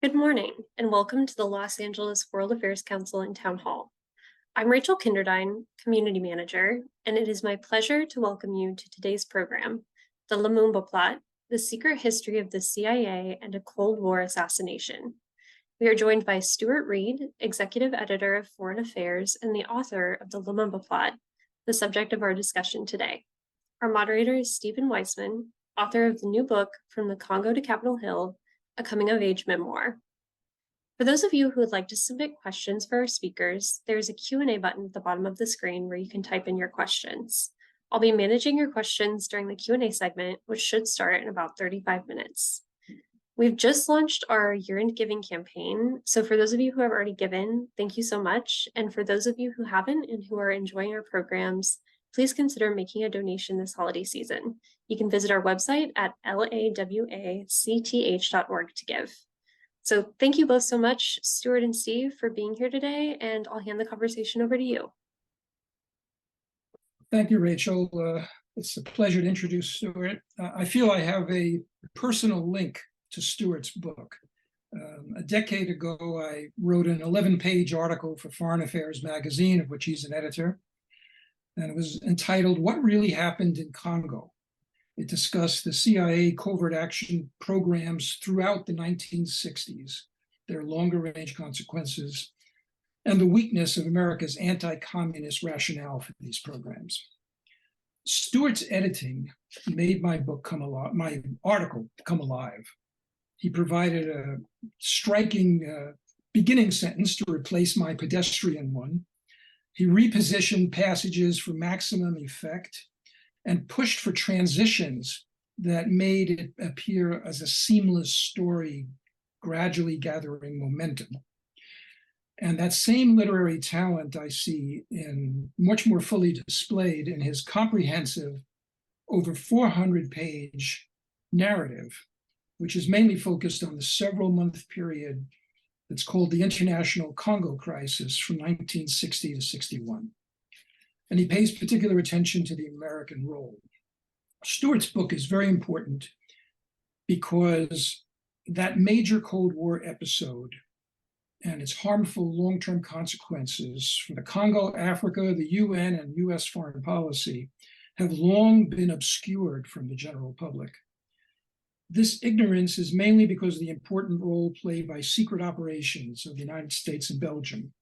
Good morning, and welcome to the Los Angeles World Affairs Council and Town Hall. I'm Rachel Kinderdine, Community Manager, and it is my pleasure to welcome you to today's program, The Lumumba Plot, The Secret History of the CIA and a Cold War Assassination. We are joined by Stuart Reid, Executive Editor of Foreign Affairs and the author of The Lumumba Plot, the subject of our discussion today. Our moderator is Stephen Weissman, author of the new book, From the Congo to Capitol Hill, a Coming-of-Age Memoir. For those of you who would like to submit questions for our speakers, there's a Q&A button at the bottom of the screen where you can type in your questions. I'll be managing your questions during the Q&A segment, which should start in about 35 minutes. We've just launched our year-end giving campaign, so for those of you who have already given, thank you so much. And for those of you who haven't and who are enjoying our programs, please consider making a donation this holiday season. You can visit our website at lawacth.org to give. So thank you both so much, Stuart and Steve, for being here today, and I'll hand the conversation over to you. Thank you, Rachel. It's a pleasure to introduce Stuart. I feel I have a personal link to Stuart's book. A decade ago, I wrote an 11-page article for Foreign Affairs magazine, of which he's an editor, and it was entitled, "What Really Happened in Congo?" It discussed the CIA covert action programs throughout the 1960s, their longer-range consequences, and the weakness of America's anti-communist rationale for these programs. Stuart's editing made my article come alive. He provided a striking beginning sentence to replace my pedestrian one. He repositioned passages for maximum effect and pushed for transitions that made it appear as a seamless story, gradually gathering momentum. And that same literary talent I see in much more fully displayed in his comprehensive, over 400-page narrative, which is mainly focused on the several-month period that's called the International Congo Crisis from 1960 to 61. And he pays particular attention to the American role. Stuart's book is very important because that major Cold War episode and its harmful long-term consequences for the Congo, Africa, the UN, and US foreign policy have long been obscured from the general public. This ignorance is mainly because of the important role played by secret operations of the United States and Belgium.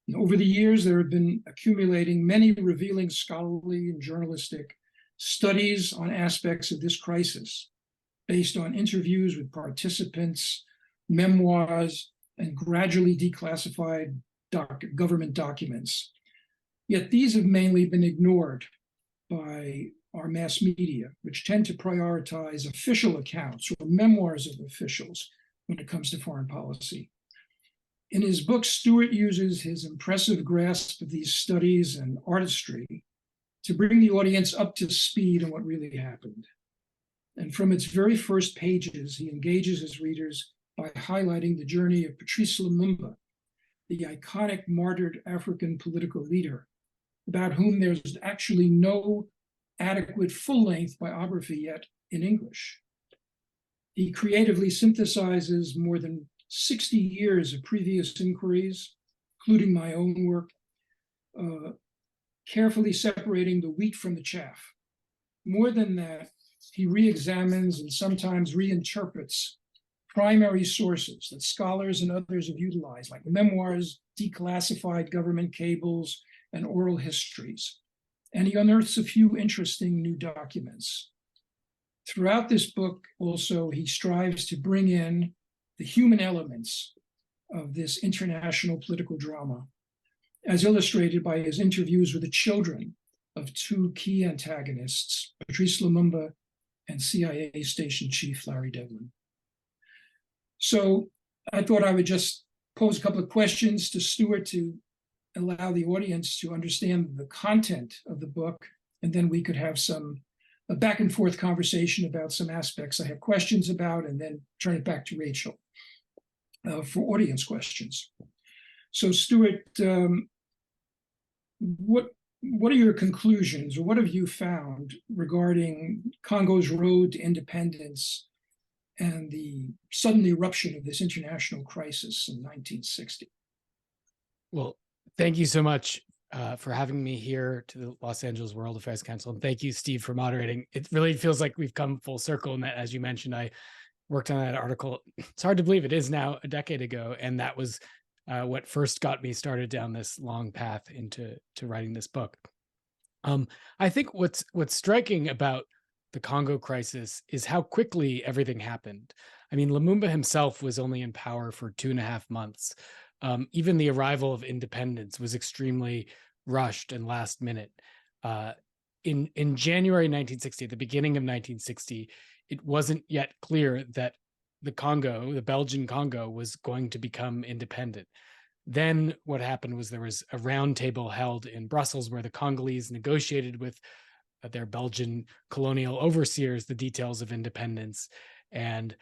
And over the years, there have been accumulating many revealing scholarly and journalistic studies on aspects of this crisis, based on interviews with participants, memoirs, and gradually declassified government documents. Yet these have mainly been ignored by our mass media, which tend to prioritize official accounts or memoirs of officials when it comes to foreign policy. In his book, Stuart uses his impressive grasp of these studies and artistry to bring the audience up to speed on what really happened. And from its very first pages, he engages his readers by highlighting the journey of Patrice Lumumba, the iconic martyred African political leader, about whom there's actually no adequate full-length biography yet in English. He creatively synthesizes more than 60 years of previous inquiries, including my own work, carefully separating the wheat from the chaff. More than that, he re-examines and sometimes reinterprets primary sources that scholars and others have utilized, like memoirs, declassified government cables, and oral histories. And he unearths a few interesting new documents. Throughout this book, also, he strives to bring in the human elements of this international political drama, as illustrated by his interviews with the children of two key antagonists, Patrice Lumumba and CIA Station Chief Larry Devlin. So I thought I would just pose a couple of questions to Stuart to allow the audience to understand the content of the book, and then we could have a back and forth conversation about some aspects I have questions about, and then turn it back to Rachel for audience questions. So Stuart, what are your conclusions, or what have you found regarding Congo's road to independence and the sudden eruption of this international crisis in 1960. Well, thank you so much for having me here to the Los Angeles World Affairs Council. And thank you, Steve, for moderating. It really feels like we've come full circle in that, as you mentioned, I worked on that article. It's hard to believe it is now a decade ago. And that was what first got me started down this long path into writing this book. I think what's striking about the Congo crisis is how quickly everything happened. I mean, Lumumba himself was only in power for 2.5 months. Even the arrival of independence was extremely rushed and last minute. In January 1960, at the beginning of 1960, it wasn't yet clear that the Congo, the Belgian Congo, was going to become independent. Then what happened was there was a roundtable held in Brussels where the Congolese negotiated with their Belgian colonial overseers the details of independence, and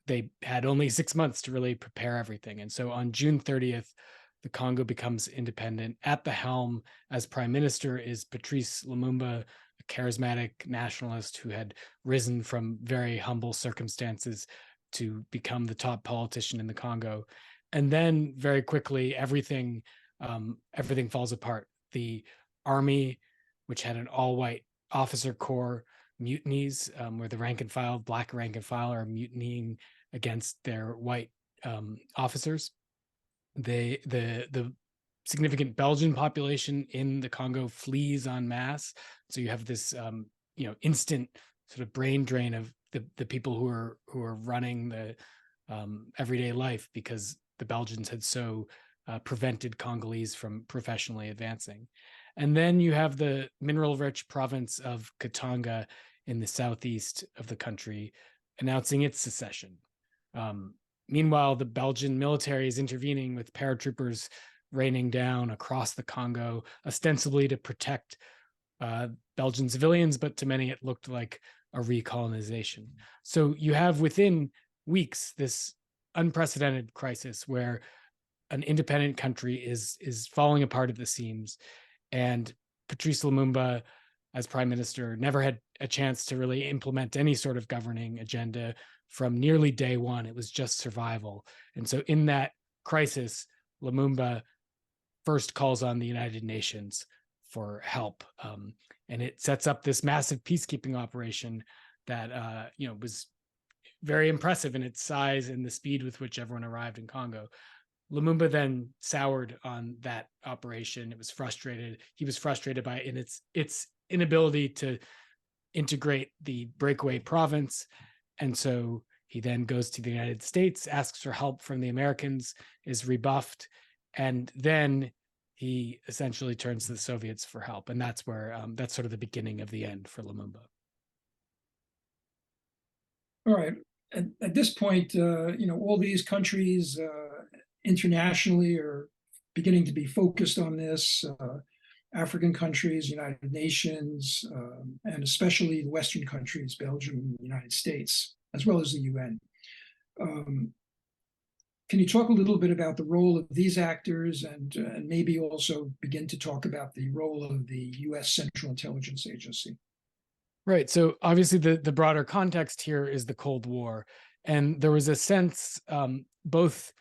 they had only 6 months to really prepare everything. And so on June 30th, the Congo becomes independent. At the helm as prime minister is Patrice Lumumba, a charismatic nationalist who had risen from very humble circumstances to become the top politician in the Congo. And then very quickly, everything falls apart. The army, which had an all-white officer corps, mutinies, where the rank and file, black rank and file, are mutinying against their white officers. The significant Belgian population in the Congo flees en masse. So you have this instant sort of brain drain of the people who are running the everyday life, because the Belgians had so prevented Congolese from professionally advancing. And then you have the mineral-rich province of Katanga in the southeast of the country announcing its secession. Meanwhile, the Belgian military is intervening with paratroopers raining down across the Congo, ostensibly to protect Belgian civilians, but to many it looked like a recolonization. So you have within weeks this unprecedented crisis where an independent country is falling apart at the seams, and Patrice Lumumba, as prime minister, never had a chance to really implement any sort of governing agenda from nearly day one. It was just survival. And so in that crisis, Lumumba first calls on the United Nations for help. And it sets up this massive peacekeeping operation that was very impressive in its size and the speed with which everyone arrived in Congo. Lumumba then soured on that operation. It was frustrated. He was frustrated by its inability to integrate the breakaway province. And so he then goes to the United States, asks for help from the Americans, is rebuffed, and then he essentially turns to the Soviets for help. And that's where that's sort of the beginning of the end for Lumumba. All right. At this point, all these countries internationally are beginning to be focused on this. African countries, United Nations, and especially the Western countries, Belgium, United States, as well as the UN. Can you talk a little bit about the role of these actors, and maybe also begin to talk about the role of the US Central Intelligence Agency? Right. So obviously the broader context here is the Cold War. And there was a sense both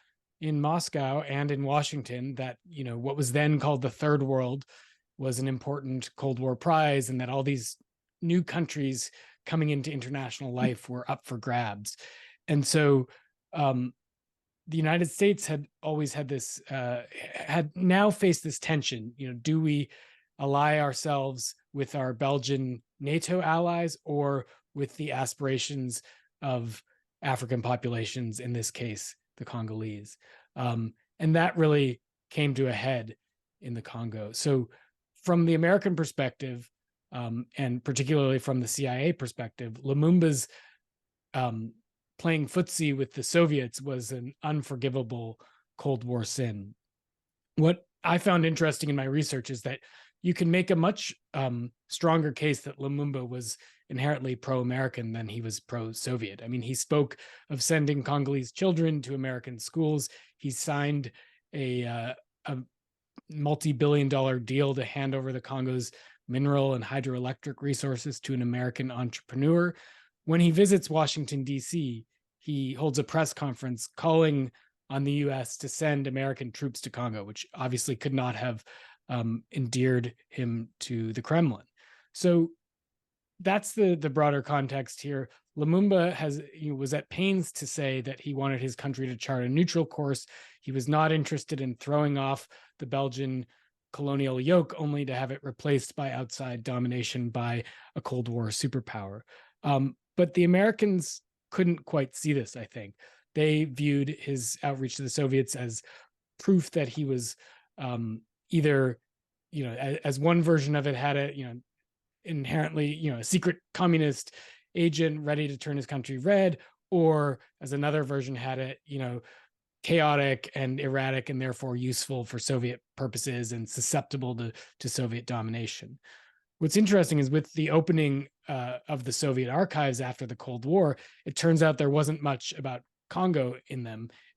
in Moscow and in Washington that, what was then called the Third World was an important Cold War prize, and that all these new countries coming into international life were up for grabs. And so the United States had always had this, had now faced this tension. Do we ally ourselves with our Belgian NATO allies or with the aspirations of African populations, in this case, the Congolese? And that really came to a head in the Congo. So from the American perspective, and particularly from the CIA perspective, Lumumba's playing footsie with the Soviets was an unforgivable Cold War sin. What I found interesting in my research is that you can make a much stronger case that Lumumba was inherently pro-American than he was pro-Soviet. I mean, he spoke of sending Congolese children to American schools. He signed a multi-billion-dollar deal to hand over the Congo's mineral and hydroelectric resources to an American entrepreneur. When he visits Washington, D.C., he holds a press conference calling on the US to send American troops to Congo, which obviously could not have endeared him to the Kremlin. So that's the broader context here. Lumumba was at pains to say that he wanted his country to chart a neutral course. He was not interested in throwing off the Belgian colonial yoke only to have it replaced by outside domination by a Cold War superpower. But the Americans couldn't quite see this, I think. They viewed his outreach to the Soviets as proof that he was either, as one version of it had a, inherently, a secret communist agent ready to turn his country red, or as another version had it, chaotic and erratic and therefore useful for Soviet purposes and susceptible to Soviet domination. What's interesting is with the opening of the Soviet archives after the Cold War, it turns out there wasn't much about Congo in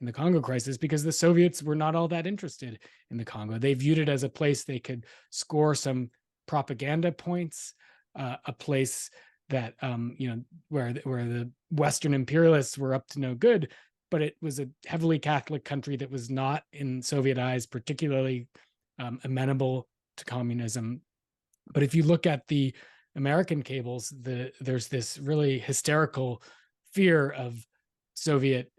the Congo crisis, because the Soviets were not all that interested in the Congo. They viewed it as a place they could score some propaganda points, a place that where the Western imperialists were up to no good, but it was a heavily Catholic country that was not, in Soviet eyes, particularly amenable to communism. But if you look at the American cables, there's this really hysterical fear of Soviet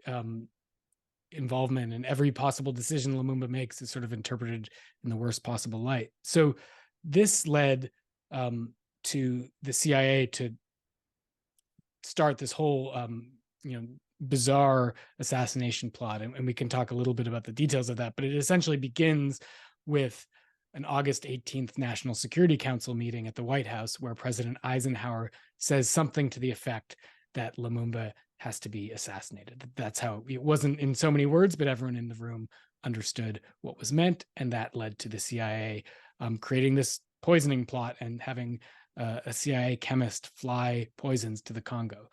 involvement, and every possible decision Lumumba makes is sort of interpreted in the worst possible light. So this led to the CIA to start this whole bizarre assassination plot, and we can talk a little bit about the details of that, but it essentially begins with an August 18th National Security Council meeting at the White House, where President Eisenhower says something to the effect that Lumumba has to be assassinated. That's how it wasn't in so many words, but everyone in the room understood what was meant, and that led to the CIA creating this poisoning plot and having a CIA chemist fly poisons to the Congo.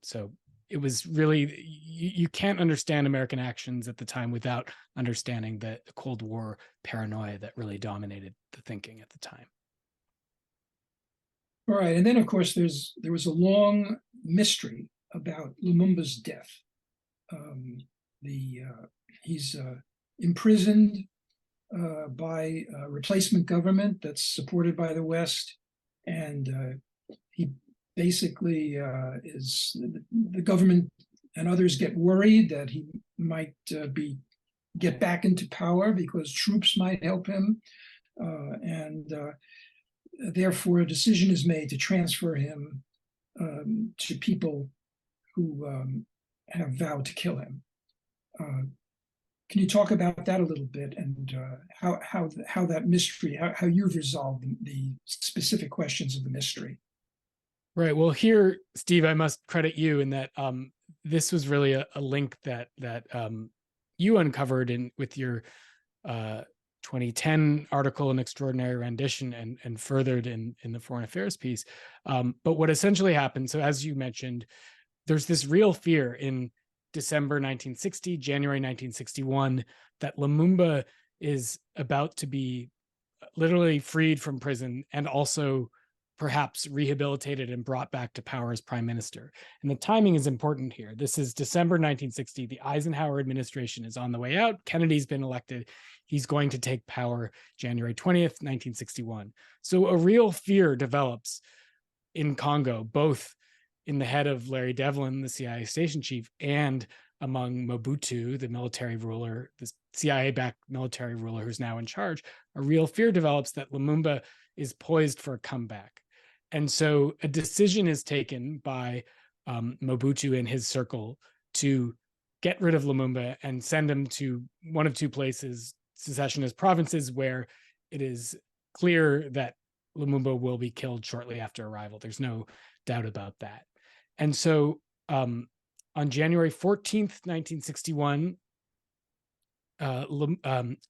So it was really, you can't understand American actions at the time without understanding the Cold War paranoia that really dominated the thinking at the time. All right, and then of course there was a long mystery about Lumumba's death. He's imprisoned by a replacement government that's supported by the West, and he basically the government and others get worried that he might get back into power because troops might help him, and therefore a decision is made to transfer him to people who have vowed to kill him. Can you talk about that a little bit, and how that mystery, how you've resolved the specific questions of the mystery? Right. Well, here, Steve, I must credit you in that this was really a link that you uncovered with your 2010 article, An Extraordinary Rendition, and furthered in the Foreign Affairs piece. But what essentially happened, so as you mentioned, there's this real fear in December 1960, January 1961, that Lumumba is about to be literally freed from prison and also perhaps rehabilitated and brought back to power as prime minister. And the timing is important here. This is December 1960. The Eisenhower administration is on the way out. Kennedy's been elected. He's going to take power January 20th, 1961. So a real fear develops in Congo, both in the head of Larry Devlin, the CIA station chief, and among Mobutu, the military ruler, the CIA-backed military ruler who's now in charge. A real fear develops that Lumumba is poised for a comeback. And so a decision is taken by Mobutu and his circle to get rid of Lumumba and send him to one of two places, secessionist provinces, where it is clear that Lumumba will be killed shortly after arrival. There's no doubt about that. And so on January 14th, 1961,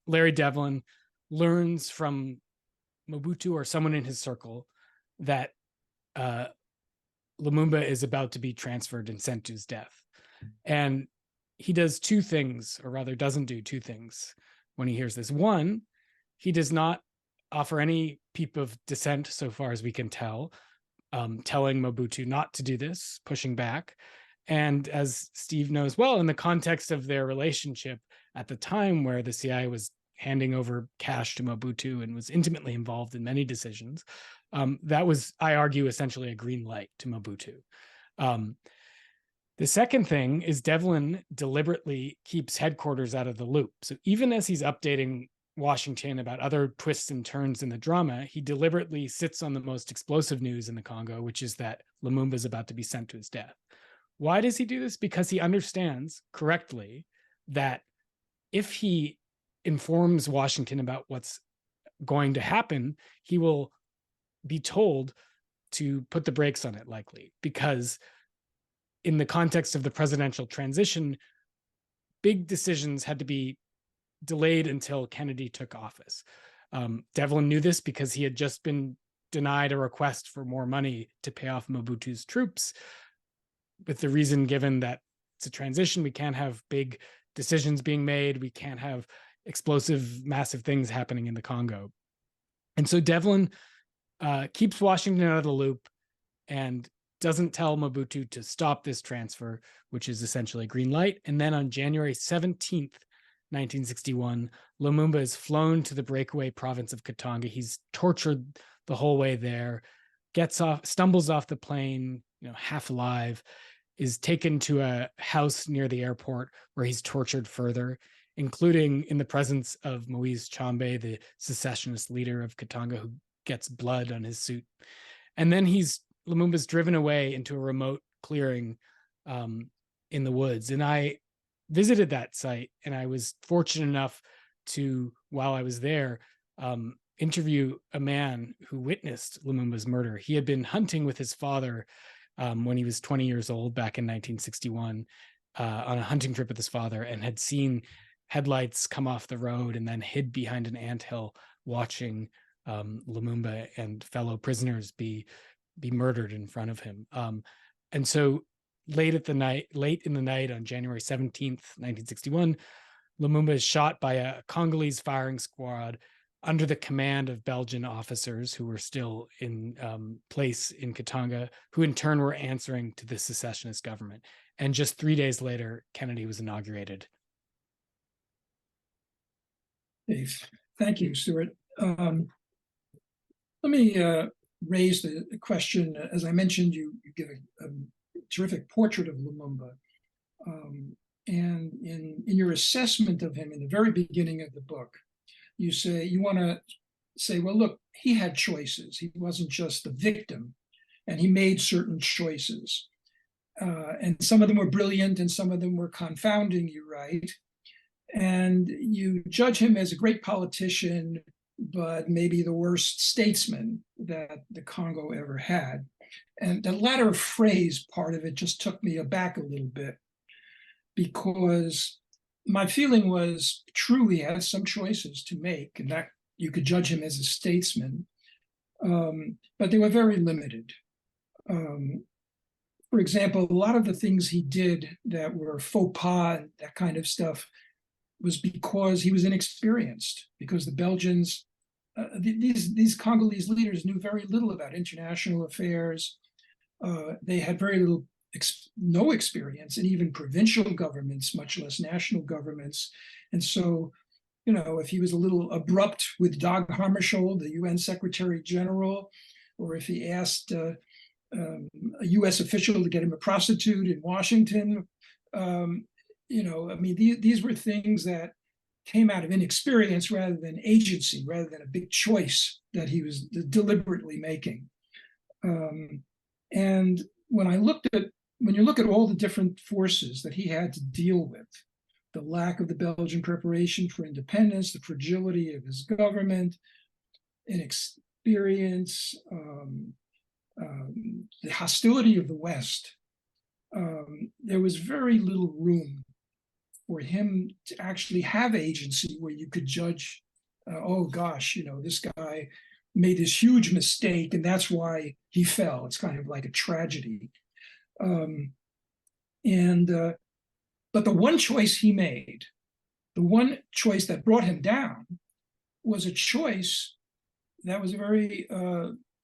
Larry Devlin learns from Mobutu or someone in his circle that Lumumba is about to be transferred and sent to his death. And he does two things, or rather doesn't do two things when he hears this. One, he does not offer any peep of dissent so far as we can tell, telling Mobutu not to do this, pushing back. And as Steve knows well, in the context of their relationship at the time where the CIA was handing over cash to Mobutu and was intimately involved in many decisions, that was, I argue, essentially a green light to Mobutu. The second thing is Devlin deliberately keeps headquarters out of the loop. So even as he's updating Washington about other twists and turns in the drama, he deliberately sits on the most explosive news in the Congo, which is that Lumumba is about to be sent to his death. Why does he do this? Because he understands correctly that if he informs Washington about what's going to happen, he will be told to put the brakes on it, likely, because in the context of the presidential transition, big decisions had to be delayed until Kennedy took office. Devlin knew this because he had just been denied a request for more money to pay off Mobutu's troops, with the reason given that it's a transition, we can't have big decisions being made, we can't have explosive, massive things happening in the Congo. And so Devlin keeps Washington out of the loop and doesn't tell Mobutu to stop this transfer, which is essentially a green light. And then on January 17th, 1961, Lumumba is flown to the breakaway province of Katanga. He's tortured the whole way there, gets off, stumbles off the plane, half alive, is taken to a house near the airport where he's tortured further, including in the presence of Moise Tshombe, the secessionist leader of Katanga, who gets blood on his suit. And then Lumumba's driven away into a remote clearing in the woods. And I visited that site, and I was fortunate enough to, while I was there, interview a man who witnessed Lumumba's murder. He had been hunting with his father when he was 20 years old back in 1961 on a hunting trip with his father, and had seen headlights come off the road and then hid behind an anthill watching Lumumba and fellow prisoners be murdered in front of him. And so late in the night on January 17th, 1961, Lumumba is shot by a Congolese firing squad under the command of Belgian officers who were still in place in Katanga, who in turn were answering to the secessionist government. And just 3 days later, Kennedy was inaugurated. Dave, thank you, Stuart. Let me raise the question. As I mentioned, you give a terrific portrait of Lumumba. And in your assessment of him in the very beginning of the book, you want to say, well, look, he had choices. He wasn't just the victim, and he made certain choices. And some of them were brilliant and some of them were confounding, you write. And you judge him as a great politician, but maybe the worst statesman that the Congo ever had. And the latter phrase, part of it, just took me aback a little bit, because my feeling was, true, he had some choices to make, and that you could judge him as a statesman, but they were very limited. For example, a lot of the things he did that were faux pas, that kind of stuff, was because he was inexperienced, because the Belgians, these Congolese leaders knew very little about international affairs. They had very little, no experience in even provincial governments, much less national governments. And so, if he was a little abrupt with Dag Hammarskjöld, the UN Secretary General, or if he asked a US official to get him a prostitute in Washington, these were things that came out of inexperience rather than agency, rather than a big choice that he was deliberately making. And when you look at all the different forces that he had to deal with, the lack of the Belgian preparation for independence, the fragility of his government, inexperience, the hostility of the West, there was very little room for him to actually have agency where you could judge, oh gosh, this guy made this huge mistake and that's why he fell. It's kind of like a tragedy. But the one choice he made, the one choice that brought him down, was a choice that was a very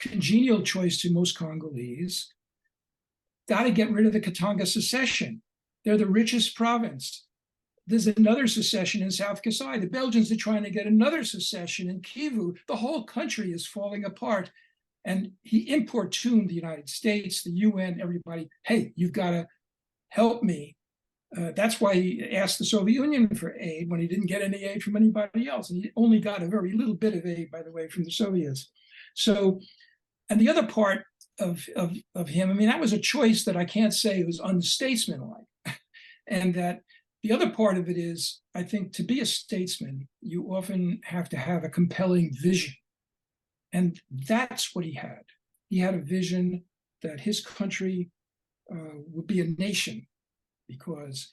congenial choice to most Congolese, got to get rid of the Katanga secession. They're the richest province. There's another secession in South Kasai. The Belgians are trying to get another secession in Kivu. The whole country is falling apart. And he importuned the United States, the UN, everybody. Hey, you've got to help me. That's why he asked the Soviet Union for aid when he didn't get any aid from anybody else. And he only got a very little bit of aid, by the way, from the Soviets. So, and the other part of him, I mean, that was a choice that I can't say was unstatesmanlike. And that the other part of it is, I think, to be a statesman, you often have to have a compelling vision. And that's what he had. He had a vision that his country would be a nation, because,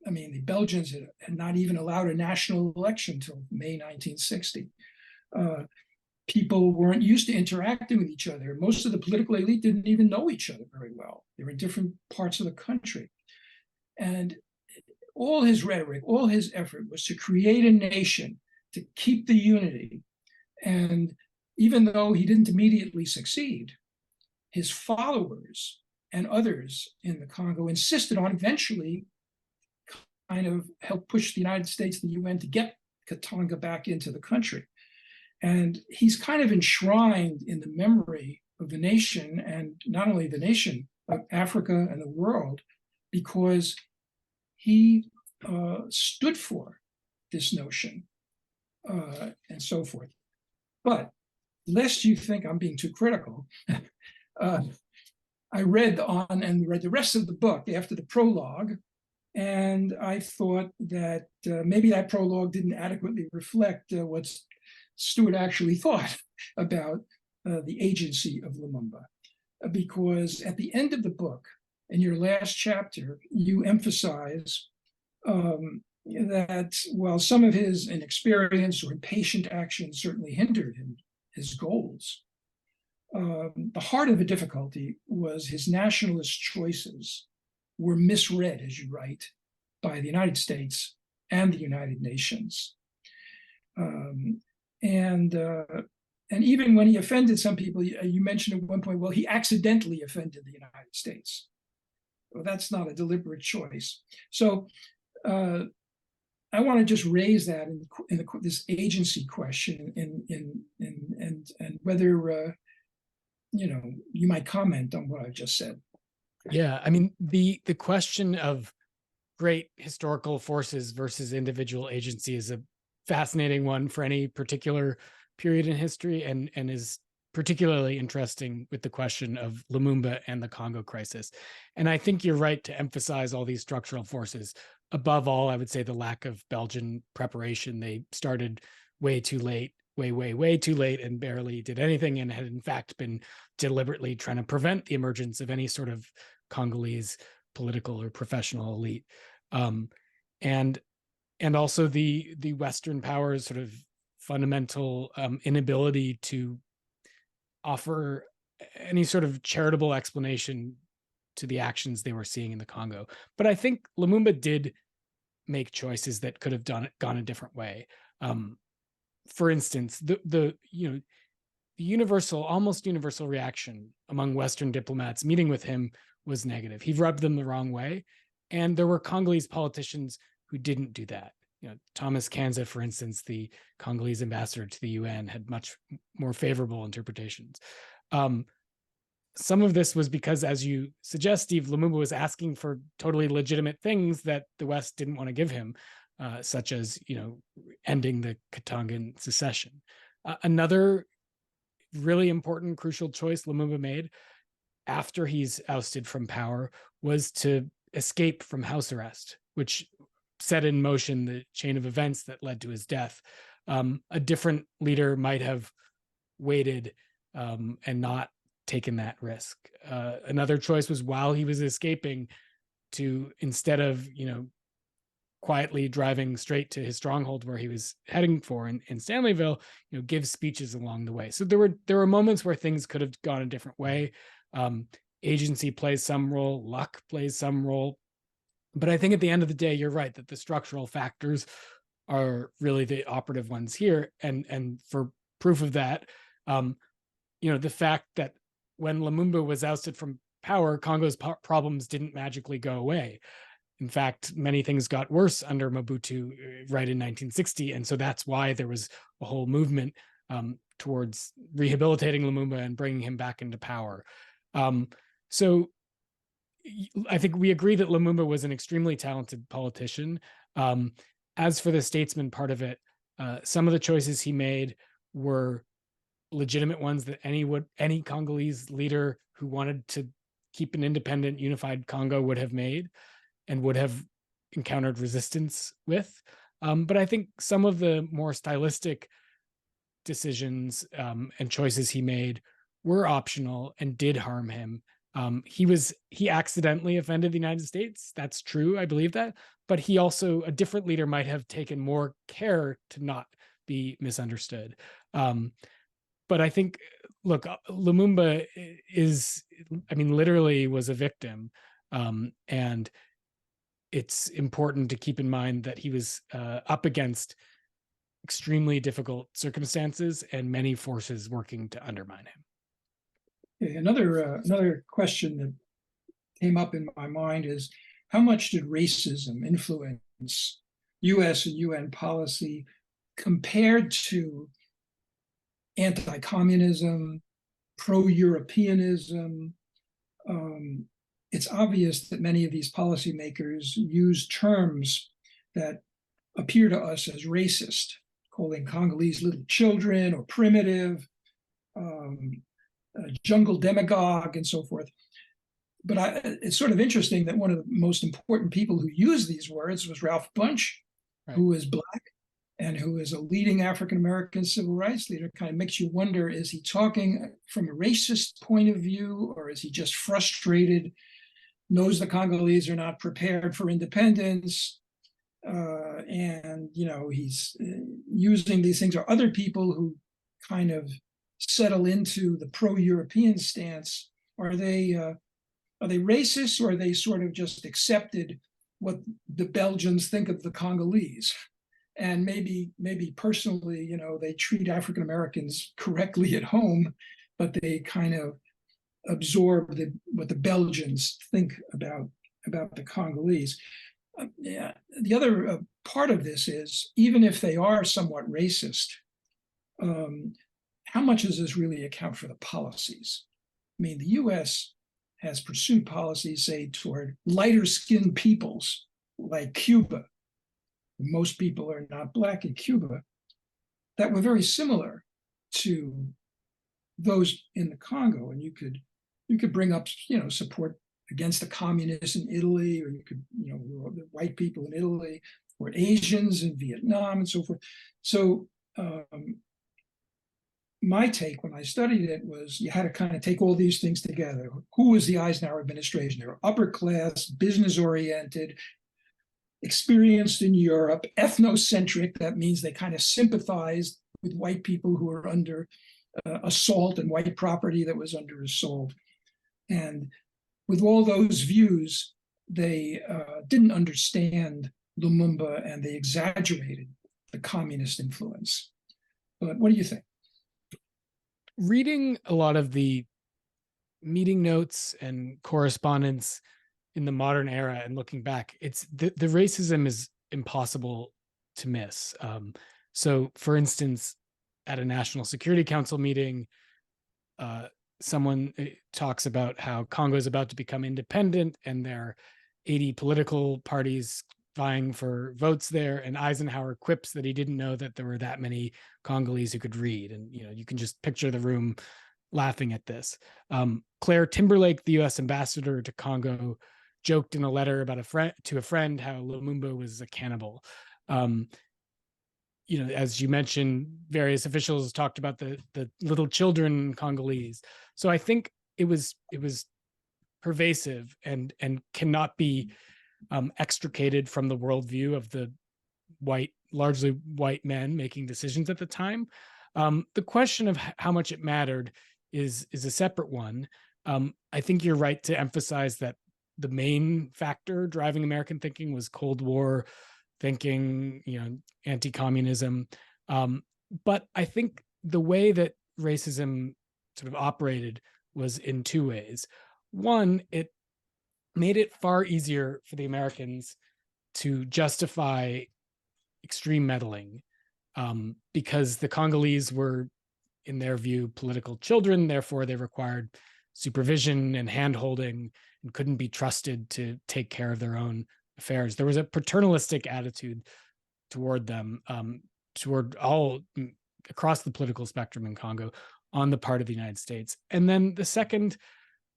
I mean, the Belgians had not even allowed a national election until May 1960. People weren't used to interacting with each other. Most of the political elite didn't even know each other very well. They were in different parts of the country. And all his rhetoric, all his effort was to create a nation, to keep the unity. And even though he didn't immediately succeed, his followers and others in the Congo insisted on eventually kind of help push the United States and the UN to get Katanga back into the country. And he's kind of enshrined in the memory of the nation, and not only the nation, but Africa and the world, because he stood for this notion and so forth. But lest you think I'm being too critical, I read the rest of the book after the prologue, and I thought that maybe that prologue didn't adequately reflect what Stuart actually thought about the agency of Lumumba. Because at the end of the book, in your last chapter, you emphasize that while some of his inexperience or impatient actions certainly hindered his goals, the heart of the difficulty was his nationalist choices were misread, as you write, by the United States and the United Nations. And even when he offended some people, you mentioned at one point, well, he accidentally offended the United States. Well, that's not a deliberate choice. So I want to just raise that in this agency question, and whether you might comment on what I've just said. Yeah, I mean, the question of great historical forces versus individual agency is a fascinating one for any particular period in history, and is particularly interesting with the question of Lumumba and the Congo crisis. And I think you're right to emphasize all these structural forces. Above all, I would say the lack of Belgian preparation. They started way too late, way too late, and barely did anything, and had in fact been deliberately trying to prevent the emergence of any sort of Congolese political or professional elite. And also the Western powers' sort of fundamental inability to offer any sort of charitable explanation to the actions they were seeing in the Congo. But I think Lumumba did make choices that could have gone a different way. For instance, the almost universal reaction among Western diplomats meeting with him was negative. He rubbed them the wrong way, and there were Congolese politicians who didn't do that. Thomas Kanza, for instance, the Congolese ambassador to the UN, had much more favorable interpretations. Some of this was because, as you suggest, Steve, Lumumba was asking for totally legitimate things that the West didn't want to give him, such as, ending the Katangan secession. Another really important, crucial choice Lumumba made after he's ousted from power was to escape from house arrest, which set in motion the chain of events that led to his death. A different leader might have waited and not taken that risk. Another choice was, while he was escaping, to, instead of quietly driving straight to his stronghold where he was heading for in Stanleyville, give speeches along the way. So there were moments where things could have gone a different way. Agency plays some role, luck plays some role. But I think at the end of the day, you're right that the structural factors are really the operative ones here. And for proof of that, the fact that when Lumumba was ousted from power, Congo's problems didn't magically go away. In fact, many things got worse under Mobutu right in 1960. And so that's why there was a whole movement towards rehabilitating Lumumba and bringing him back into power. So I think we agree that Lumumba was an extremely talented politician. As for the statesman part of it, some of the choices he made were legitimate ones that any Congolese leader who wanted to keep an independent, unified Congo would have made and would have encountered resistance with. But I think some of the more stylistic decisions and choices he made were optional and did harm him. He accidentally offended the United States. That's true. I believe that. But he also, a different leader might have taken more care to not be misunderstood. But I think, look, Lumumba literally was a victim. And it's important to keep in mind that he was up against extremely difficult circumstances and many forces working to undermine him. Okay, another question that came up in my mind is, how much did racism influence U.S. and UN policy compared to anti-communism, pro-Europeanism? It's obvious that many of these policymakers use terms that appear to us as racist, calling Congolese little children or primitive, jungle demagogue, and so forth. But it's sort of interesting that one of the most important people who used these words was Ralph Bunche, right, who is Black and who is a leading African-American civil rights leader. Kind of makes you wonder, is he talking from a racist point of view, or is he just frustrated, knows the Congolese are not prepared for independence, and he's using these things? Or other people who kind of settle into the pro-European stance, are they racist, or are they sort of just accepted what the Belgians think of the Congolese? And maybe personally, they treat African Americans correctly at home, but they kind of absorb what the Belgians think about the Congolese. The other part of this is, even if they are somewhat racist, how much does this really account for the policies? I mean, the U.S. has pursued policies, say, toward lighter-skinned peoples like Cuba. Most people are not Black in Cuba, that were very similar to those in the Congo. And you could bring up, support against the communists in Italy, or you could, the white people in Italy, or Asians in Vietnam, and so forth. So my take when I studied it was, you had to kind of take all these things together. Who was the Eisenhower administration? They were upper class, business oriented, experienced in Europe, ethnocentric. That means they kind of sympathized with white people who were under assault, and white property that was under assault. And with all those views, they didn't understand Lumumba, and they exaggerated the communist influence. But what do you think? Reading a lot of the meeting notes and correspondence in the modern era and looking back, it's the racism is impossible to miss. So, for instance, at a National Security Council meeting, someone talks about how Congo is about to become independent, and there are 80 political parties vying for votes there. And Eisenhower quips that he didn't know that there were that many Congolese who could read. And you can just picture the room laughing at this. Claire Timberlake, the U.S. ambassador to Congo, joked in a letter about to a friend how Lumumba was a cannibal. As you mentioned, various officials talked about the little children Congolese. So I think it was pervasive and cannot be extricated from the worldview of the largely white men making decisions at the time. The question of how much it mattered is a separate one. I think you're right to emphasize that the main factor driving American thinking was Cold War thinking, anti-communism. But I think the way that racism sort of operated was in two ways. One, it made it far easier for the Americans to justify extreme meddling, because the Congolese were, in their view, political children. Therefore, they required supervision and handholding and couldn't be trusted to take care of their own affairs. There was a paternalistic attitude toward them, toward all across the political spectrum in Congo on the part of the United States. And then the second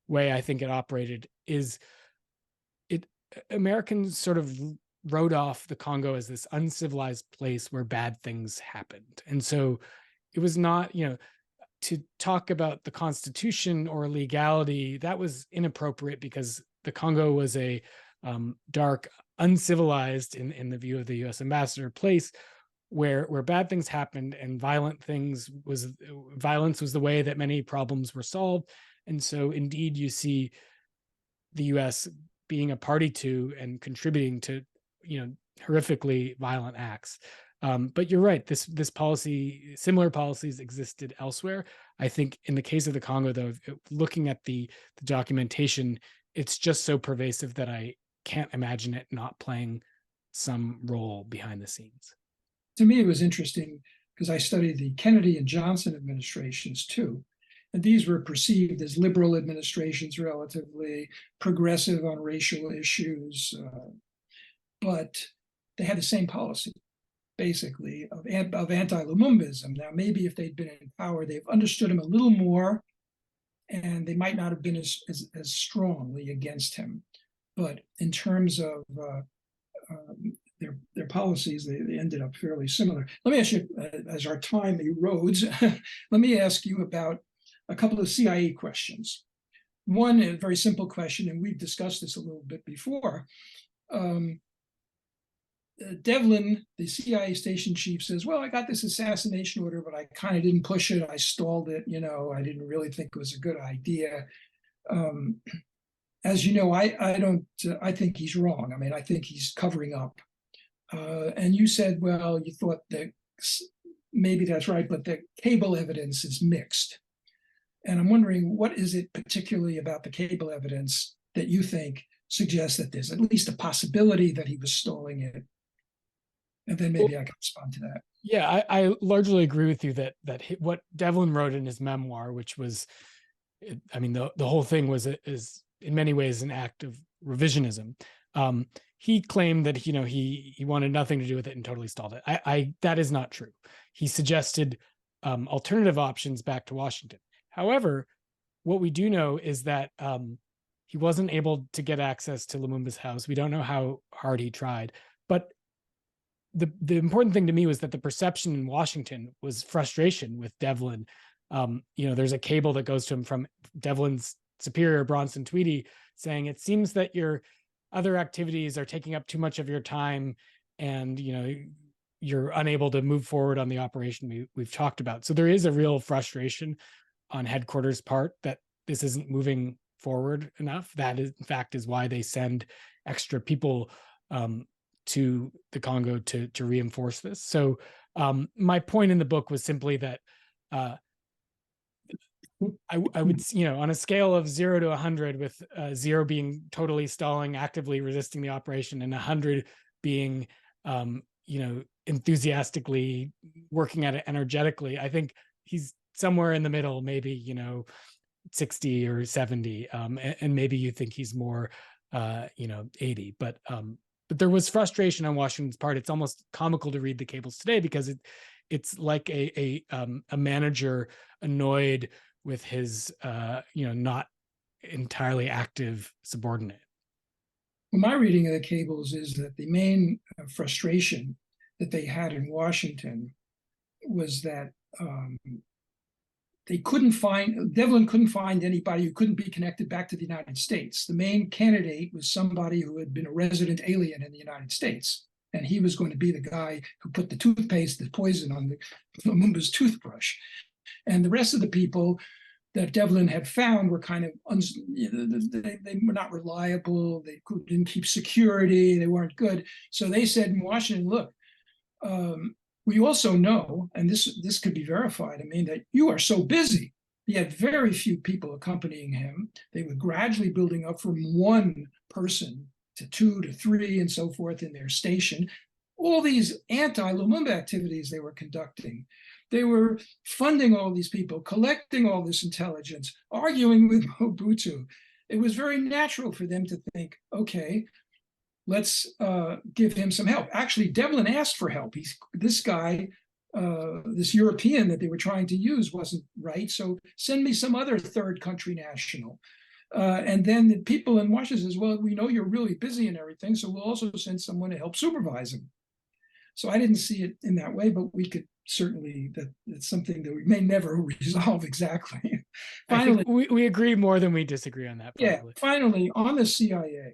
way I think it operated is Americans sort of wrote off the Congo as this uncivilized place where bad things happened. And so it was not, to talk about the Constitution or legality, that was inappropriate because the Congo was a dark, uncivilized, in the view of the U.S. ambassador, place where bad things happened, and violence was the way that many problems were solved. And so indeed you see the U.S. being a party to and contributing to, horrifically violent acts. But you're right, this policy, similar policies existed elsewhere. I think in the case of the Congo, though, looking at the documentation, it's just so pervasive that I can't imagine it not playing some role behind the scenes. To me, it was interesting because I studied the Kennedy and Johnson administrations too. And these were perceived as liberal administrations, relatively progressive on racial issues, but they had the same policy, basically, of anti-Lumumbism. Now, maybe if they'd been in power, they've understood him a little more, and they might not have been as strongly against him. But in terms of their policies, they ended up fairly similar. Let me ask you, as our time erodes, let me ask you about a couple of CIA questions. One, a very simple question, and we've discussed this a little bit before. Devlin, the CIA station chief, says, well, I got this assassination order, but I kind of didn't push it. I stalled it. I didn't really think it was a good idea. As you know, I think he's wrong. I mean, I think he's covering up. And you said, well, you thought that maybe that's right, but the cable evidence is mixed. And I'm wondering, what is it particularly about the cable evidence that you think suggests that there's at least a possibility that he was stalling it? And then maybe I can respond to that. Yeah, I largely agree with you that what Devlin wrote in his memoir, which was, I mean, the whole thing is in many ways an act of revisionism. He claimed that he wanted nothing to do with it and totally stalled it. That is not true. He suggested alternative options back to Washington. However, what we do know is that he wasn't able to get access to Lumumba's house. We don't know how hard he tried, but the important thing to me was that the perception in Washington was frustration with Devlin. There's a cable that goes to him from Devlin's superior, Bronson Tweedy, saying, it seems that your other activities are taking up too much of your time, and you're unable to move forward on the operation we've talked about. So there is a real frustration on headquarters' part that this isn't moving forward enough. That is, in fact, is why they send extra people to the Congo to reinforce this. So my point in the book was simply that I would, on a scale of 0 to 100, with 0 being totally stalling, actively resisting the operation, and 100 being, enthusiastically working at it energetically, I think he's somewhere in the middle, maybe, 60 or 70, and maybe you think he's more, 80. But there was frustration on Washington's part. It's almost comical to read the cables today because it's like a manager annoyed with his not entirely active subordinate. Well, my reading of the cables is that the main frustration that they had in Washington was that Devlin couldn't find anybody who couldn't be connected back to the United States. The main candidate was somebody who had been a resident alien in the United States. And he was going to be the guy who put the poison on Lumumba's toothbrush. And the rest of the people that Devlin had found were kind of, they were not reliable. They didn't keep security. They weren't good. So they said in Washington, look, we also know, and this could be verified, I mean, that you are so busy He had very few people accompanying him. They were gradually building up from one person to 2 to 3 and so forth in their station. All these anti-Lumumba activities they were conducting. They were funding all these people, collecting all this intelligence, arguing with Mobutu. It was very natural for them to think, okay, let's give him some help. Actually, Devlin asked for help. This guy, this European that they were trying to use wasn't right, so send me some other third country national. And then the people in Washington says, well, we know you're really busy and everything, so we'll also send someone to help supervise him. So I didn't see it in that way, but we could certainly, that's something that we may never resolve exactly. Finally, we agree more than we disagree on that. Probably. Yeah, finally, on the CIA,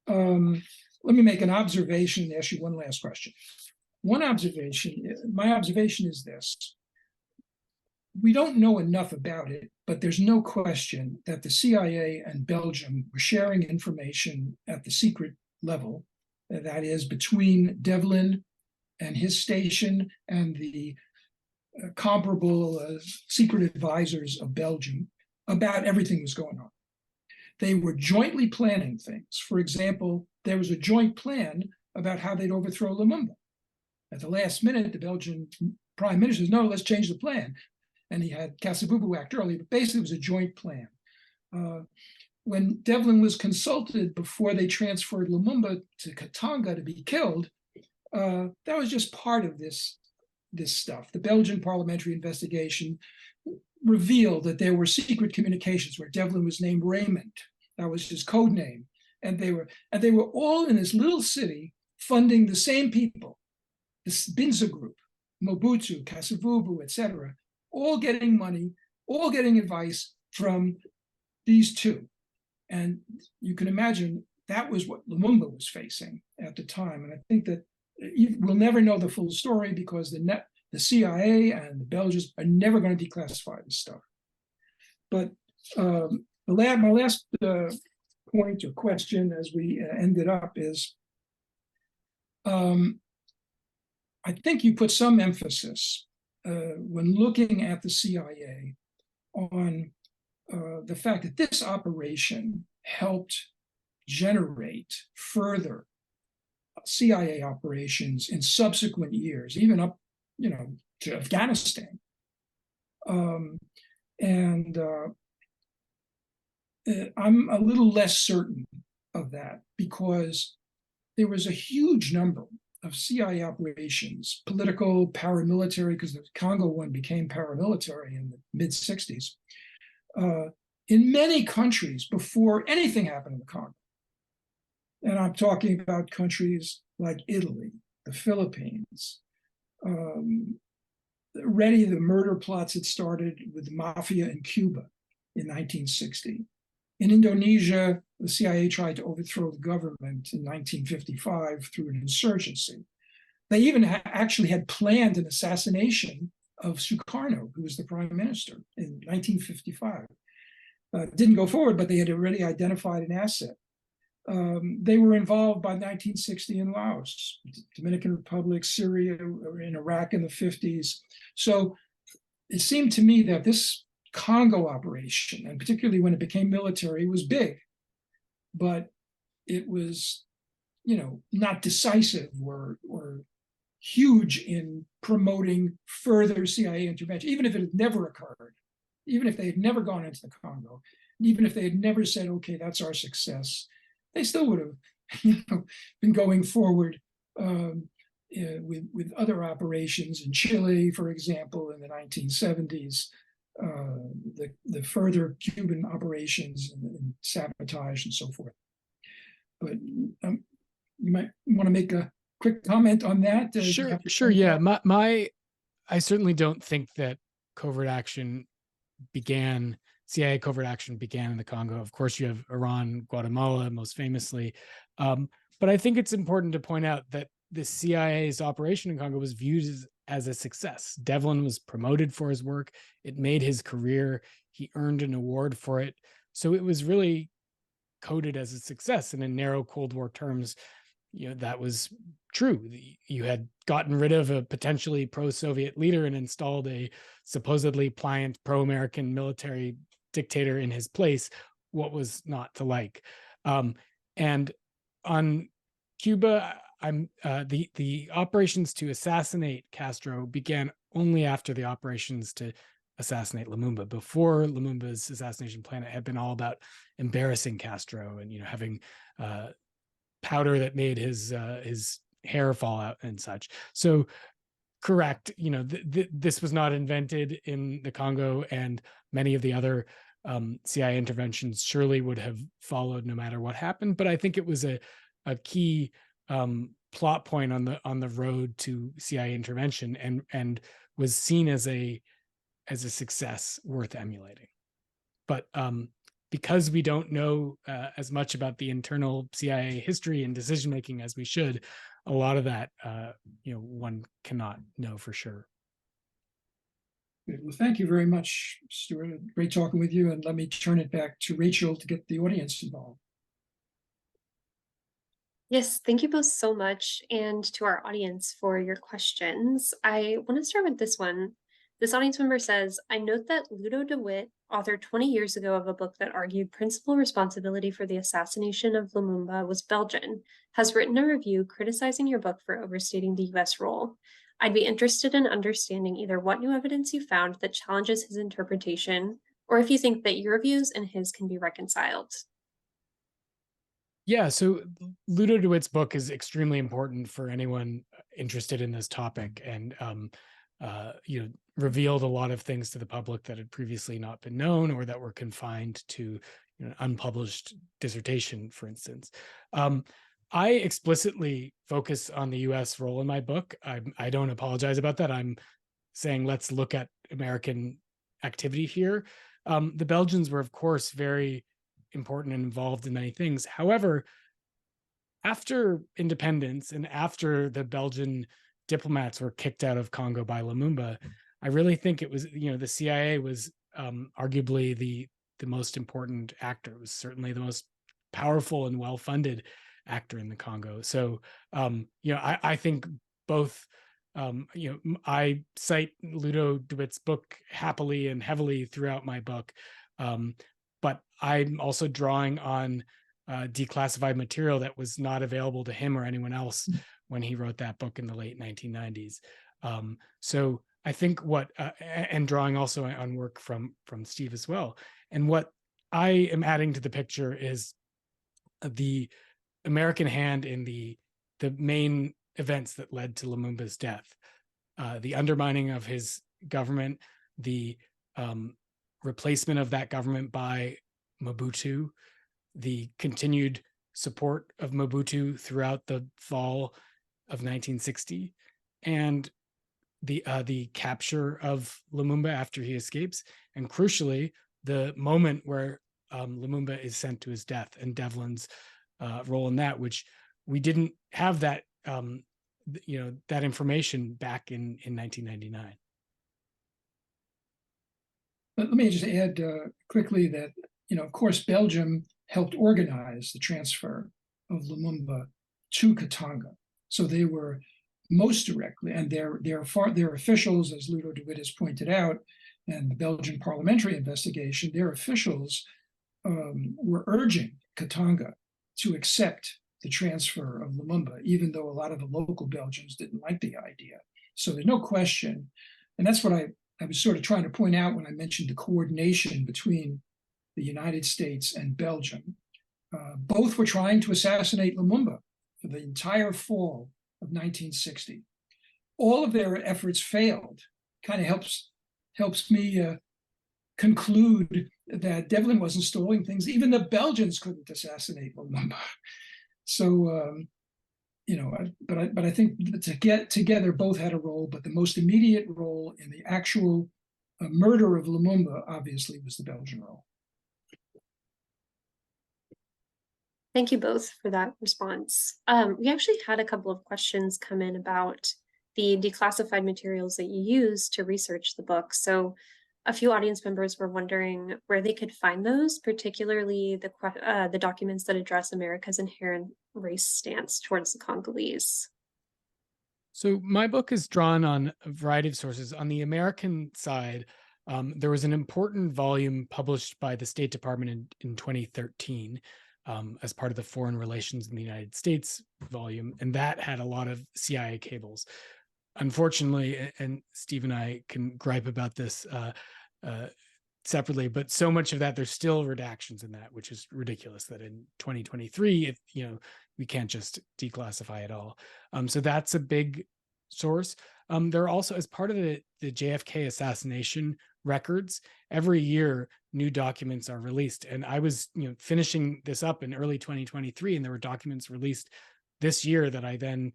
let me make an observation and ask you one last question. One observation, my observation is this. We don't know enough about it, but there's no question that the CIA and Belgium were sharing information at the secret level, that is between Devlin and his station and the comparable secret advisors of Belgium about everything that was going on. They were jointly planning things. For example, there was a joint plan about how they'd overthrow Lumumba. At the last minute, the Belgian prime minister says, no, let's change the plan. And he had Kasavubu act early, but basically it was a joint plan. When Devlin was consulted before they transferred Lumumba to Katanga to be killed, that was just part of this stuff. The Belgian parliamentary investigation revealed that there were secret communications where Devlin was named Raymond. That was his code name. And they were all in this little city funding the same people, this Binza group, Mobutu, Kasavubu, etc., all getting money, all getting advice from these two. And you can imagine that was what Lumumba was facing at the time. And I think that we'll never know the full story because the CIA and the Belgians are never going to declassify this stuff. But my last point or question as we ended up is, I think you put some emphasis when looking at the CIA on the fact that this operation helped generate further CIA operations in subsequent years, even up, to Afghanistan. I'm a little less certain of that because there was a huge number of CIA operations, political, paramilitary, because the Congo one became paramilitary in the mid-60s, in many countries before anything happened in the Congo. And I'm talking about countries like Italy, the Philippines. Already the murder plots had started with the mafia in Cuba in 1960. In Indonesia, the CIA tried to overthrow the government in 1955 through an insurgency. They even actually had planned an assassination of Sukarno, who was the prime minister, in 1955. Didn't go forward, but they had already identified an asset. They were involved by 1960 in Laos, Dominican Republic, Syria, or in Iraq in the 50s. So it seemed to me that this Congo operation, and particularly when it became military, was big, but it was, not decisive or huge in promoting further CIA intervention, even if it had never occurred, even if they had never gone into the Congo, even if they had never said, okay, that's our success, they still would have been going forward with other operations in Chile, for example, in the 1970s, the further Cuban operations and sabotage and so forth. But you might want to make a quick comment on that. Sure. Yeah. I certainly don't think that CIA covert action began in the Congo. Of course, you have Iran, Guatemala, most famously. But I think it's important to point out that the CIA's operation in Congo was viewed as a success. Devlin was promoted for his work. It made his career. He earned an award for it. So it was really coded as a success. And in narrow Cold War terms, that was true. You had gotten rid of a potentially pro-Soviet leader and installed a supposedly pliant pro-American military dictator in his place. What was not to like? And on Cuba, the operations to assassinate Castro began only after the operations to assassinate Lumumba. Before Lumumba's assassination plan, it had been all about embarrassing Castro and having powder that made his hair fall out and such. So correct, this was not invented in the Congo, and many of the other CIA interventions surely would have followed no matter what happened. But I think it was a key plot point on the road to CIA intervention, and was seen as a success worth emulating. But because we don't know as much about the internal CIA history and decision making as we should, a lot of that one cannot know for sure. Good. Well, thank you very much, Stuart. Great talking with you. And let me turn it back to Rachel to get the audience involved. Yes, thank you both so much, and to our audience for your questions. I want to start with this one. This audience member says, I note that Ludo DeWitt authored 20 years ago of a book that argued principal responsibility for the assassination of Lumumba was Belgian, has written a review criticizing your book for overstating the US role. I'd be interested in understanding either what new evidence you found that challenges his interpretation, or if you think that your views and his can be reconciled. Yeah, so Ludo DeWitt's book is extremely important for anyone interested in this topic, and revealed a lot of things to the public that had previously not been known, or that were confined to an unpublished dissertation, for instance. I explicitly focus on the US role in my book. I don't apologize about that. I'm saying let's look at American activity here. The Belgians were, of course, very important and involved in many things. However, after independence and after the Belgian diplomats were kicked out of Congo by Lumumba, I really think it was, the CIA was arguably the most important actor. It was certainly the most powerful and well-funded actor in the Congo. So, I think both, I cite Ludo DeWitt's book happily and heavily throughout my book. But I'm also drawing on declassified material that was not available to him or anyone else when he wrote that book in the late 1990s. So I think and drawing also on work from Steve as well. And what I am adding to the picture is the American hand in the main events that led to Lumumba's death, the undermining of his government, the replacement of that government by Mobutu, the continued support of Mobutu throughout the fall of 1960, and the capture of Lumumba after he escapes, and crucially, the moment where Lumumba is sent to his death, and Devlin's role in that, which we didn't have that that information back in 1999. Let me just add quickly that, of course, Belgium helped organize the transfer of Lumumba to Katanga. So they were most directly, and their officials, as Ludo DeWitt has pointed out, and the Belgian parliamentary investigation, their officials were urging Katanga to accept the transfer of Lumumba, even though a lot of the local Belgians didn't like the idea. So there's no question, and that's what I was sort of trying to point out when I mentioned the coordination between the United States and Belgium. Both were trying to assassinate Lumumba for the entire fall of 1960. All of their efforts failed. Kind of helps me conclude that Devlin was installing things. Even the Belgians couldn't assassinate Lumumba. So, but I think to get together, both had a role, but the most immediate role in the actual murder of Lumumba, obviously, was the Belgian role. Thank you both for that response. We actually had a couple of questions come in about the declassified materials that you use to research the book. So A few audience members were wondering where they could find those, particularly the documents that address America's inherent race stance towards the Congolese. So my book is drawn on a variety of sources. On the American side, there was an important volume published by the State Department in 2013 as part of the Foreign Relations in the United States volume, and that had a lot of CIA cables. Unfortunately, and Steve and I can gripe about this separately, but so much of that, there's still redactions in that, which is ridiculous that in 2023, we can't just declassify it all. So that's a big source. There are also, as part of the JFK assassination records, every year new documents are released. And I was finishing this up in early 2023, and there were documents released this year that I then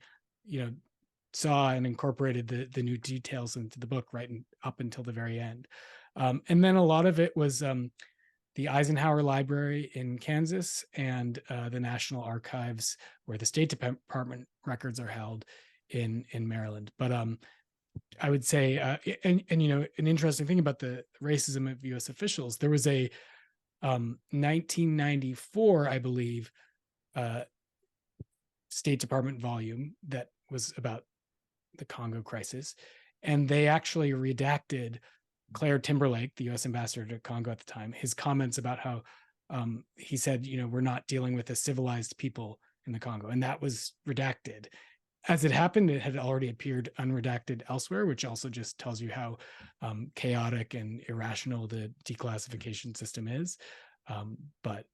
saw and incorporated the new details into the book right up until the very end. And then a lot of it was the Eisenhower Library in Kansas and the National Archives, where the State Department records are held in Maryland. But I would say, an interesting thing about the racism of U.S. officials, there was a 1994, I believe, State Department volume that was about the Congo crisis, and they actually redacted Claire Timberlake, the U.S. ambassador to Congo at the time, his comments about how he said, we're not dealing with a civilized people in the Congo, and that was redacted. As it happened, it had already appeared unredacted elsewhere, which also just tells you how chaotic and irrational the declassification system is. But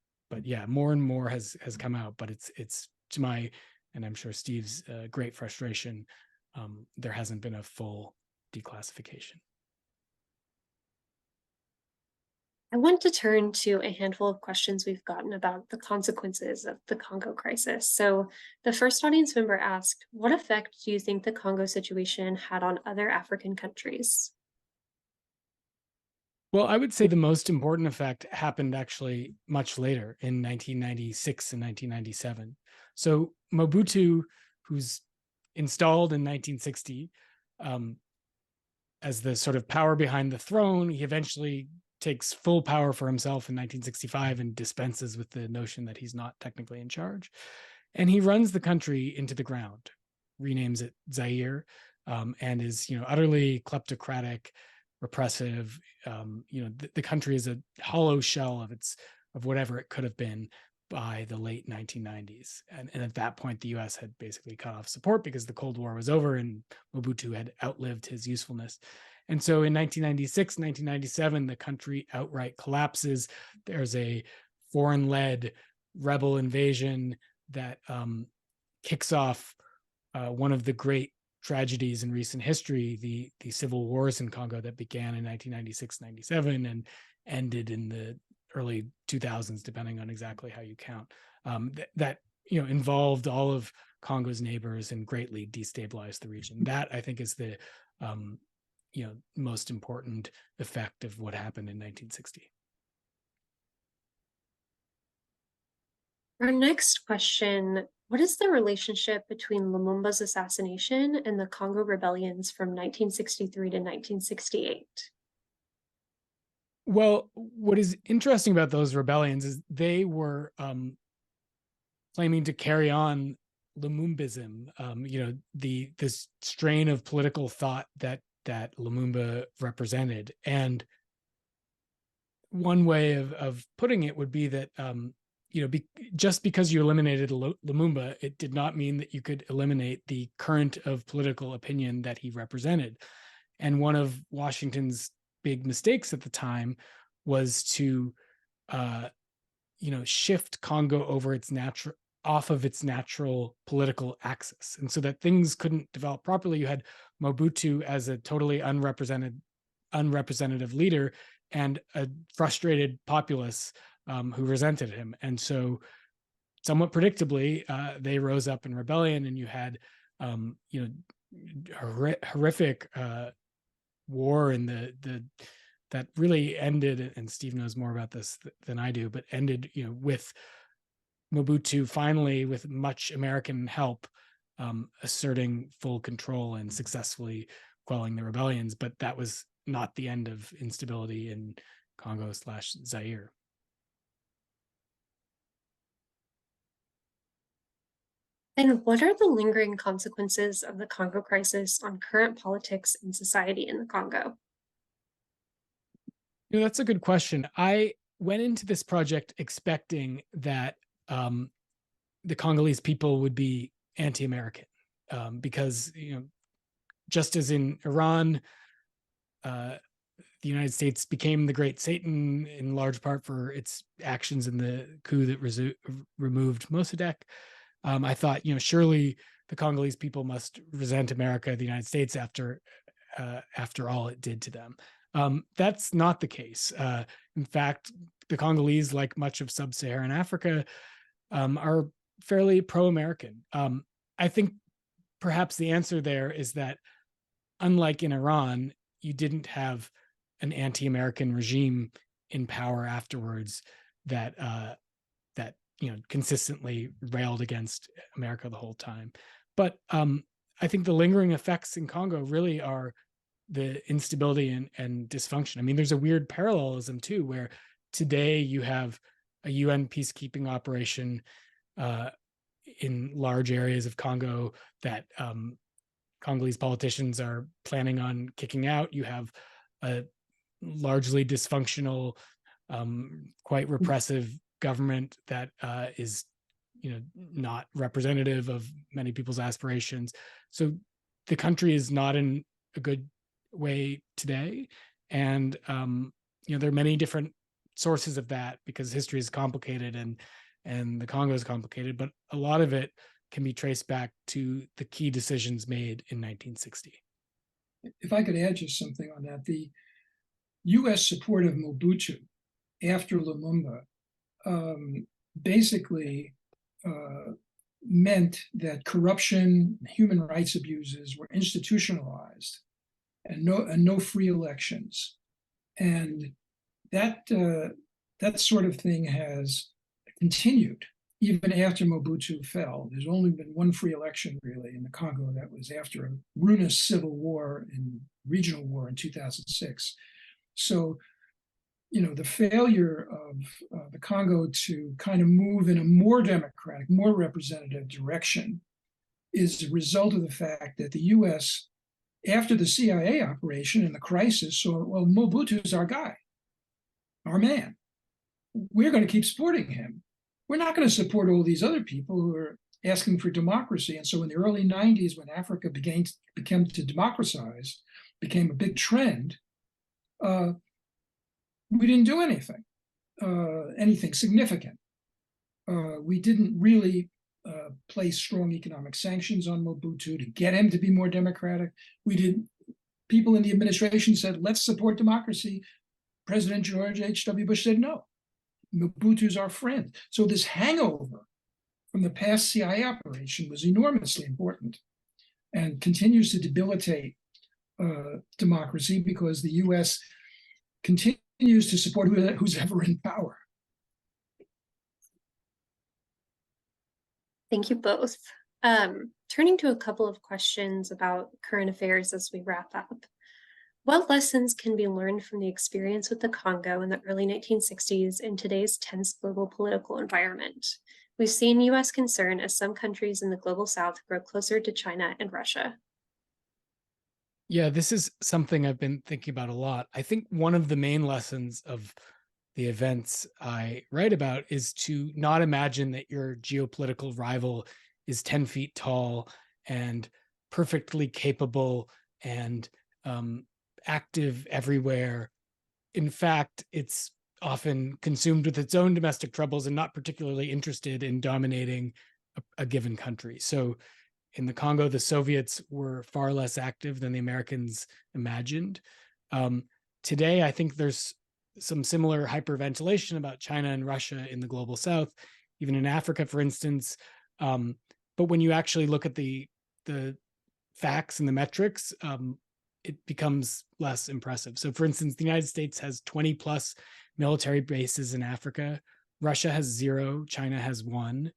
yeah, more and more has come out, but it's to my, and I'm sure Steve's great frustration, there hasn't been a full declassification. I want to turn to a handful of questions we've gotten about the consequences of the Congo crisis. So the first audience member asked, what effect do you think the Congo situation had on other African countries? Well, I would say the most important effect happened actually much later in 1996 and 1997. So Mobutu, who's installed in 1960 as the sort of power behind the throne, he eventually takes full power for himself in 1965 and dispenses with the notion that he's not technically in charge. And he runs the country into the ground, renames it Zaire, and is utterly kleptocratic, repressive. The country is a hollow shell of whatever it could have been by the late 1990s. And at that point, the US had basically cut off support because the Cold War was over and Mobutu had outlived his usefulness. And so in 1996, 1997, the country outright collapses. There's a foreign-led rebel invasion that kicks off one of the great tragedies in recent history, the civil wars in Congo that began in 1996-97 and ended in the early 2000s, depending on exactly how you count, that involved all of Congo's neighbors and greatly destabilized the region. That, I think, is the most important effect of what happened in 1960. Our next question, what is the relationship between Lumumba's assassination and the Congo rebellions from 1963 to 1968? Well, what is interesting about those rebellions is they were claiming to carry on Lumumbism, this strain of political thought that Lumumba represented. And one way of putting it would be that just because you eliminated Lumumba, it did not mean that you could eliminate the current of political opinion that he represented. And one of Washington's big mistakes at the time was to, shift Congo off of its natural political axis. And so that things couldn't develop properly, you had Mobutu as a totally unrepresentative leader and a frustrated populace who resented him. And so somewhat predictably, they rose up in rebellion, and you had, horrific war in that really ended, and Steve knows more about this than I do, but ended, with Mobutu finally, with much American help, asserting full control and successfully quelling the rebellions. But that was not the end of instability in Congo/Zaire. And what are the lingering consequences of the Congo crisis on current politics and society in the Congo? That's a good question. I went into this project expecting that the Congolese people would be anti-American, because just as in Iran, the United States became the Great Satan in large part for its actions in the coup that removed Mossadegh. I thought, surely the Congolese people must resent America, the United States, after all it did to them. That's not the case. In fact, the Congolese, like much of sub-Saharan Africa, are fairly pro-American. I think perhaps the answer there is that, unlike in Iran, you didn't have an anti-American regime in power afterwards that consistently railed against America the whole time. But I think the lingering effects in Congo really are the instability and dysfunction. I mean, there's a weird parallelism too, where today you have a UN peacekeeping operation in large areas of Congo that Congolese politicians are planning on kicking out. You have a largely dysfunctional, quite repressive government that is not representative of many people's aspirations. So the country is not in a good way today, and there are many different sources of that, because history is complicated and the Congo is complicated, but a lot of it can be traced back to the key decisions made in 1960. If I could add just something on that, the U.S. support of Mobutu after Lumumba basically meant that corruption, human rights abuses were institutionalized, and no free elections, and that sort of thing has continued even after Mobutu fell. There's only been one free election really in the Congo. That was after a ruinous civil war and regional war in 2006. So, the failure of the Congo to kind of move in a more democratic, more representative direction is a result of the fact that the U.S., after the CIA operation and the crisis, saw, well, Mobutu's our guy, our man. We're going to keep supporting him. We're not going to support all these other people who are asking for democracy. And so in the early 90s, when Africa became to democratize, became a big trend, we didn't do anything significant. We didn't really place strong economic sanctions on Mobutu to get him to be more democratic. People in the administration said, let's support democracy. President George H.W. Bush said, no, Mobutu's our friend. So this hangover from the past CIA operation was enormously important and continues to debilitate democracy, because the U.S. continues to support who's ever in power. Thank you both. Turning to a couple of questions about current affairs as we wrap up. What lessons can be learned from the experience with the Congo in the early 1960s in today's tense global political environment? We've seen U.S. concern as some countries in the global South grow closer to China and Russia. Yeah, this is something I've been thinking about a lot. I think one of the main lessons of the events I write about is to not imagine that your geopolitical rival is 10 feet tall and perfectly capable and active everywhere. In fact, it's often consumed with its own domestic troubles and not particularly interested in dominating a given country. So in the Congo, the Soviets were far less active than the Americans imagined. Today, I think there's some similar hyperventilation about China and Russia in the global South, even in Africa, for instance. But when you actually look at the facts and the metrics, it becomes less impressive. So for instance, the United States has 20 plus military bases in Africa. Russia has 0, China has 1.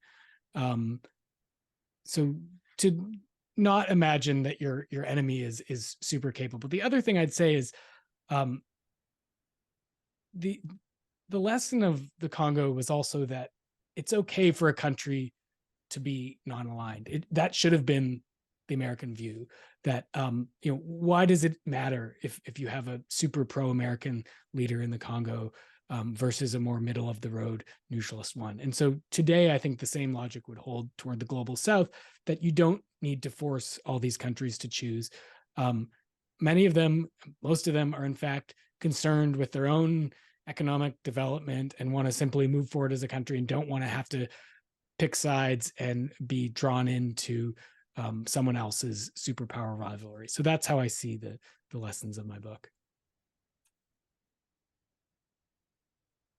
So to not imagine that your enemy is super capable. The other thing I'd say is Um, the lesson of the Congo was also that it's okay for a country to be non-aligned. That should have been the American view. That why does it matter if you have a super pro-American leader in the Congo versus a more middle of the road neutralist one? And so today, I think the same logic would hold toward the global South, that you don't need to force all these countries to choose. Many of them, most of them, are in fact concerned with their own economic development and want to simply move forward as a country and don't want to have to pick sides and be drawn into someone else's superpower rivalry. So that's how I see the lessons of my book.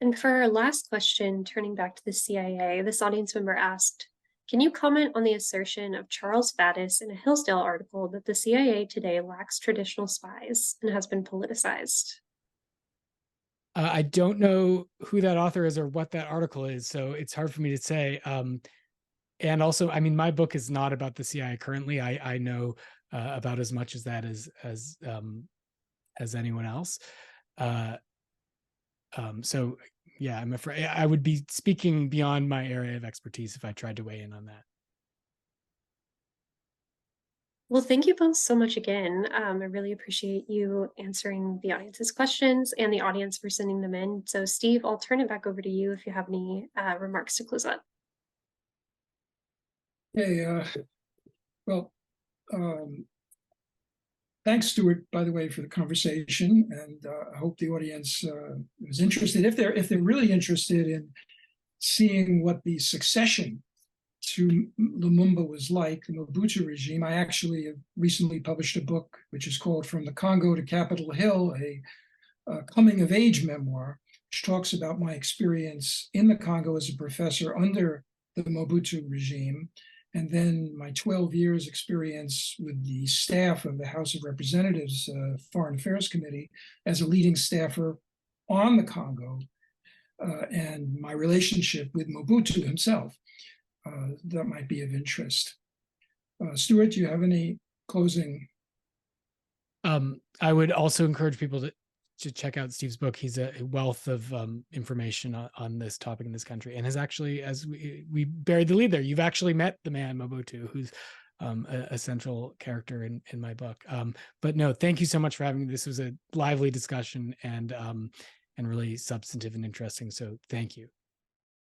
And for our last question, turning back to the CIA, this audience member asked, can you comment on the assertion of Charles Faddis in a Hillsdale article that the CIA today lacks traditional spies and has been politicized? I don't know who that author is or what that article is, so it's hard for me to say. And also, I mean, my book is not about the CIA currently. I know about as much as that as anyone else. So yeah, I'm afraid I would be speaking beyond my area of expertise if I tried to weigh in on that. Well, thank you both so much again. I really appreciate you answering the audience's questions and the audience for sending them in. So Steve, I'll turn it back over to you if you have any remarks to close up. Hey, well, thanks, Stuart, by the way, for the conversation, and I hope the audience is interested. If they're really interested in seeing what the succession to Lumumba was like, the Mobutu regime, I actually have recently published a book which is called From the Congo to Capitol Hill, a coming-of-age memoir, which talks about my experience in the Congo as a professor under the Mobutu regime, and then my 12 years experience with the staff of the House of Representatives Foreign Affairs Committee as a leading staffer on the Congo, and my relationship with Mobutu himself. That might be of interest. Stuart, do you have any closing? I would also encourage people to check out Steve's book. He's a wealth of information on this topic in this country, and has actually, as we buried the lead there, you've actually met the man Mobutu, who's a central character in my book. But no, thank you so much for having me. This was a lively discussion and really substantive and interesting. So thank you.